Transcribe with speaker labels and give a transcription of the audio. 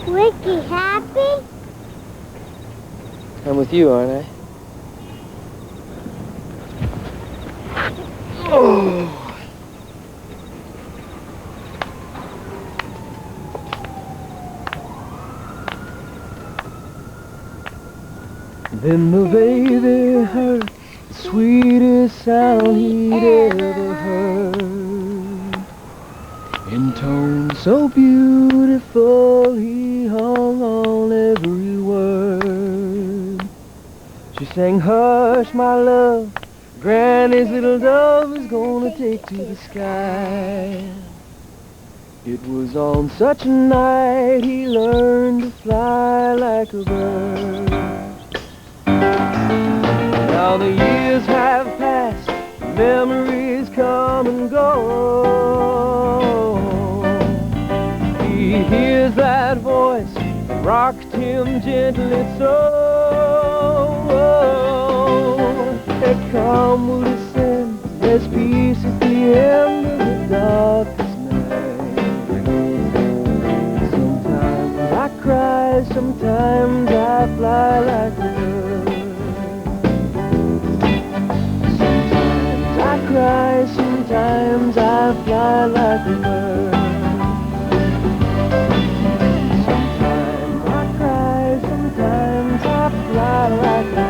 Speaker 1: Ricky, happy?
Speaker 2: I'm with you, aren't I? Oh! Then the baby heard the sweetest sound he'd ever heard, in tones so beautiful he hung on every word. She sang, "Hush, my love, Granny's little dove is gonna take to the sky." It was on such a night he learned to fly like a bird. Now the years have passed, memories come and go. He hears that voice that rocked him gently so. There calm will descend, there's peace at the end of the darkest night. Sometimes I cry, sometimes I fly like a bird. Sometimes I fly like a bird. Sometimes I cry, sometimes I fly like a bird.